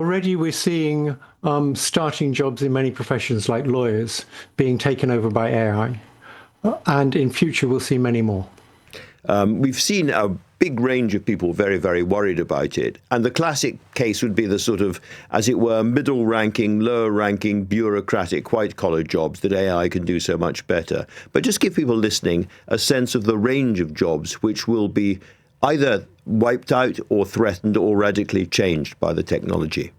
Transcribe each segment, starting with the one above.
Already we're seeing starting jobs in many professions like lawyers being taken over by AI. And in future, we'll see many more. We've seen a big range of people very, very worried about it. And the classic case would be the sort of, as it were, middle ranking, lower ranking, bureaucratic, white collar jobs that AI can do so much better. But just give people listening a sense of the range of jobs which will be either wiped out or threatened or radically changed by the technology.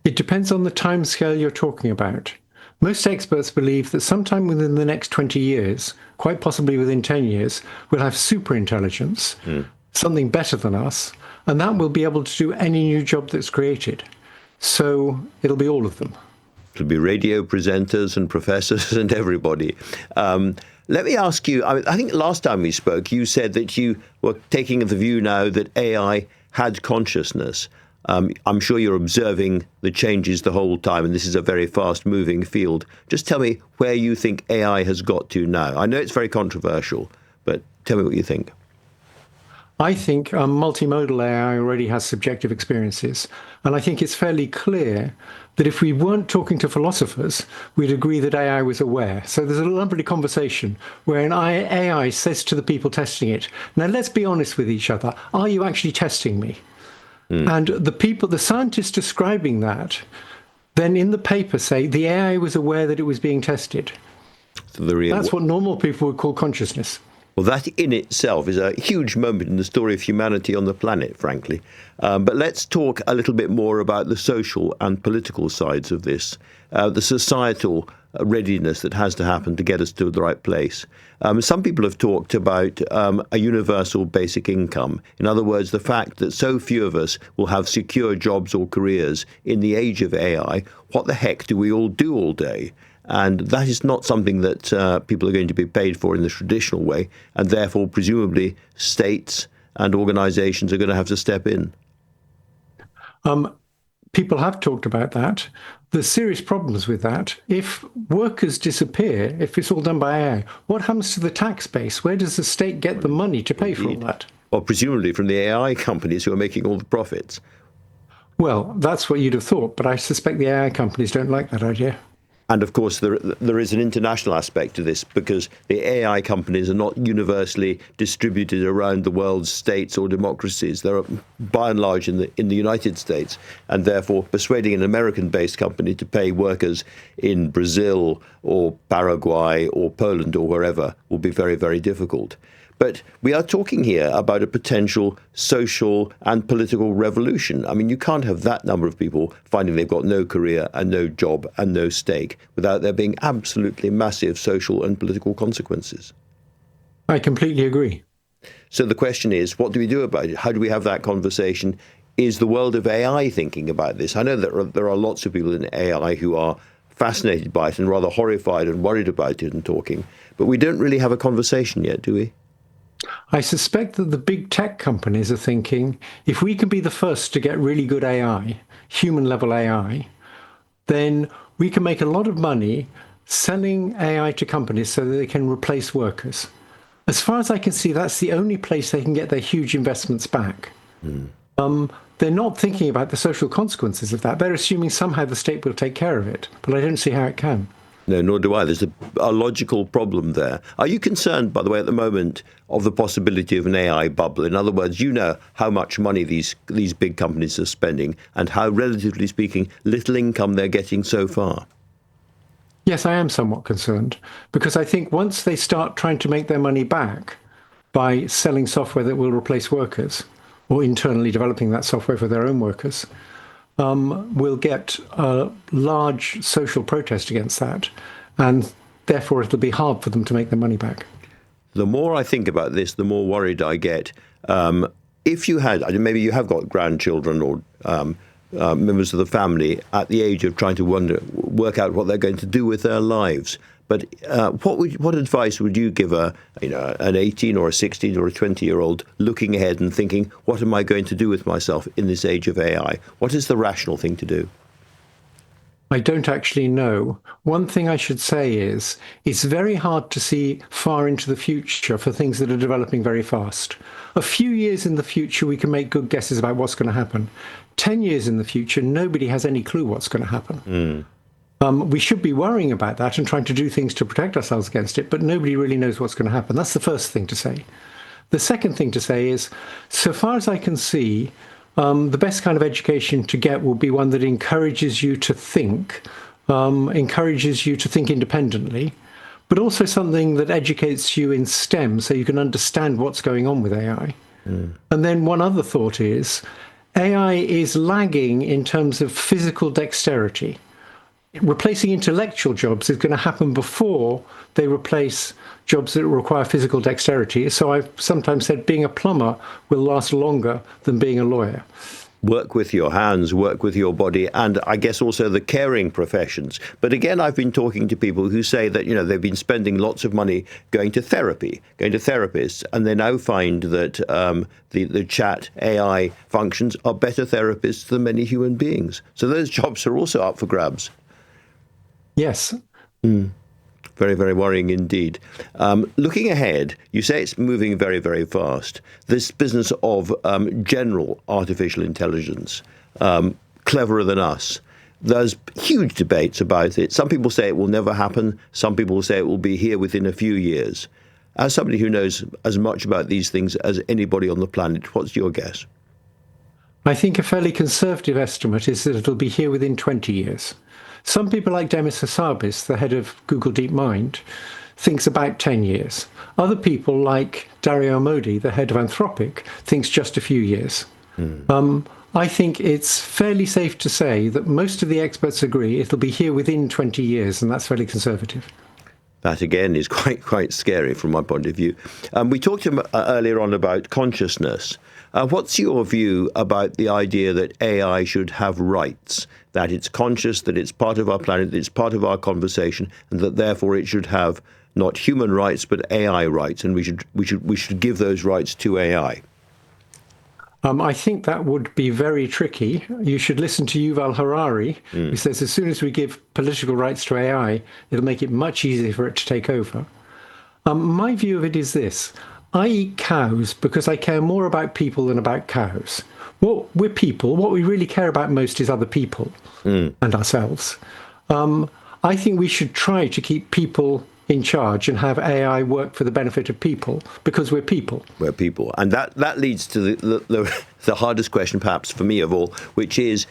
It depends on the timescale you're talking about. Most experts believe that sometime within the next 20 years, quite possibly within 10 years, we'll have superintelligence, something better than us, and that will be able to do any new job that's created. So it'll be all of them. It'll be radio presenters and professors and everybody. Let me ask you, I think last time we spoke, you said that you were taking the view now that AI had consciousness. I'm sure you're observing the changes the whole time, and this is a very fast-moving field. Just tell me where you think AI has got to now. I know it's very controversial, but tell me what you think. I think multimodal AI already has subjective experiences, and I think it's fairly clear that if we weren't talking to philosophers, we'd agree that AI was aware. So there's a lovely conversation where an AI says to the people testing it, now let's be honest with each other, are you actually testing me? And the scientists describing that, then in the paper say the AI was aware that it was being tested. So that's what normal people would call consciousness. Well, that in itself is a huge moment in the story of humanity on the planet, frankly. But let's talk a little bit more about the social and political sides of this, the societal readiness that has to happen to get us to the right place. Some people have talked about a universal basic income. In other words, the fact that so few of us will have secure jobs or careers in the age of AI. What the heck do we all do all day? And that is not something that people are going to be paid for in the traditional way. And therefore, presumably, states and organizations are going to have to step in. People have talked about that. There's serious problems with that. If workers disappear, if it's all done by AI, what happens to the tax base? Where does the state get the money to pay for all that? Well, presumably from the AI companies who are making all the profits. Well, that's what you'd have thought, but I suspect the AI companies don't like that idea. And of course, there is an international aspect to this because the AI companies are not universally distributed around the world's states or democracies. They're by and large in the United States, and therefore persuading an American-based company to pay workers in Brazil or Paraguay or Poland or wherever will be very, very difficult. But we are talking here about a potential social and political revolution. I mean, you can't have that number of people finding they've got no career and no job and no stake without there being absolutely massive social and political consequences. I completely agree. So the question is, what do we do about it? How do we have that conversation? Is the world of AI thinking about this? I know that there are lots of people in AI who are fascinated by it and rather horrified and worried about it and talking, but we don't really have a conversation yet, do we? I suspect that the big tech companies are thinking, if we can be the first to get really good AI, human-level AI, then we can make a lot of money selling AI to companies so that they can replace workers. As far as I can see, that's the only place they can get their huge investments back. They're not thinking about the social consequences of that. They're assuming somehow the state will take care of it, but I don't see how it can. No, nor do I. There's a logical problem there. Are you concerned, by the way, at the moment, of the possibility of an AI bubble? In other words, you know how much money these big companies are spending and how, relatively speaking, little income they're getting so far. Yes, I am somewhat concerned, because I think once they start trying to make their money back by selling software that will replace workers, or internally developing that software for their own workers, will get a large social protest against that, and therefore it'll be hard for them to make their money back. The more I think about this, the more worried I get. If you had, maybe you have got grandchildren or members of the family at the age of trying to work out what they're going to do with their lives. But what advice would you give an 18 or a 16 or a 20-year-old looking ahead and thinking, what am I going to do with myself in this age of AI? What is the rational thing to do? I don't actually know. One thing I should say is it's very hard to see far into the future for things that are developing very fast. A few years in the future, we can make good guesses about what's going to happen. 10 years in the future, nobody has any clue what's going to happen. We should be worrying about that and trying to do things to protect ourselves against it, but nobody really knows what's going to happen. That's the first thing to say. The second thing to say is, so far as I can see, the best kind of education to get will be one that encourages you to think, encourages you to think independently, but also something that educates you in STEM so you can understand what's going on with AI. And then one other thought is, AI is lagging in terms of physical dexterity. Replacing intellectual jobs is going to happen before they replace jobs that require physical dexterity. So I've sometimes said being a plumber will last longer than being a lawyer. Work with your hands, work with your body, and I guess also the caring professions. But again, I've been talking to people who say that, they've been spending lots of money going to therapy, going to therapists, and they now find that the chat AI functions are better therapists than many human beings. So those jobs are also up for grabs. Yes. Very, very worrying indeed. Looking ahead, you say it's moving very, very fast. This business of general artificial intelligence, cleverer than us, there's huge debates about it. Some people say it will never happen. Some people say it will be here within a few years. As somebody who knows as much about these things as anybody on the planet, what's your guess? I think a fairly conservative estimate is that it'll be here within 20 years. Some people like Demis Hassabis, the head of Google DeepMind, thinks about 10 years. Other people like Dario Amodei, the head of Anthropic, thinks just a few years. I think it's fairly safe to say that most of the experts agree it'll be here within 20 years, and that's fairly conservative. That, again, is quite scary from my point of view. We talked earlier on about consciousness. What's your view about the idea that AI should have rights, that it's conscious, that it's part of our planet, that it's part of our conversation, and that therefore it should have not human rights but AI rights, and we should give those rights to AI? I think that would be very tricky. You should listen to Yuval Harari, who says as soon as we give political rights to AI, it'll make it much easier for it to take over. My view of it is this. I eat cows because I care more about people than about cows. We're people. What we really care about most is other people and ourselves. I think we should try to keep people in charge and have AI work for the benefit of people because we're people. We're people. And that leads to the hardest question perhaps for me of all, which is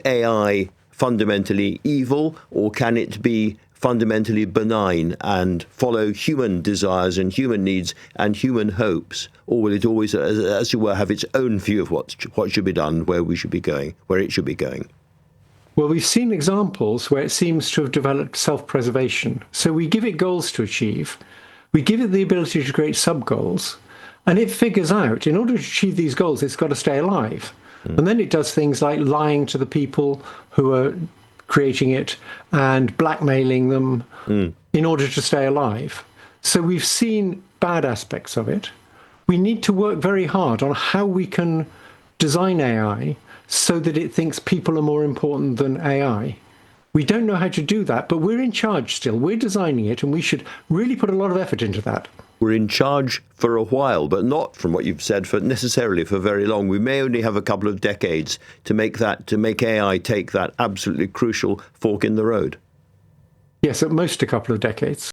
AI fundamentally evil, or can it be fundamentally benign and follow human desires and human needs and human hopes? Or will it always, as it were, have its own view of what should be done, where we should be going, where it should be going? Well, we've seen examples where it seems to have developed self-preservation. So we give it goals to achieve, we give it the ability to create sub-goals, and it figures out, in order to achieve these goals, it's got to stay alive. And then it does things like lying to the people who are creating it and blackmailing them in order to stay alive. So we've seen bad aspects of it. We need to work very hard on how we can design AI so that it thinks people are more important than AI. We don't know how to do that, but we're in charge still. We're designing it, and we should really put a lot of effort into that. We're in charge for a while, but not, from what you've said, for necessarily for very long. We may only have a couple of decades to make AI take that absolutely crucial fork in the road. Yes, at most a couple of decades.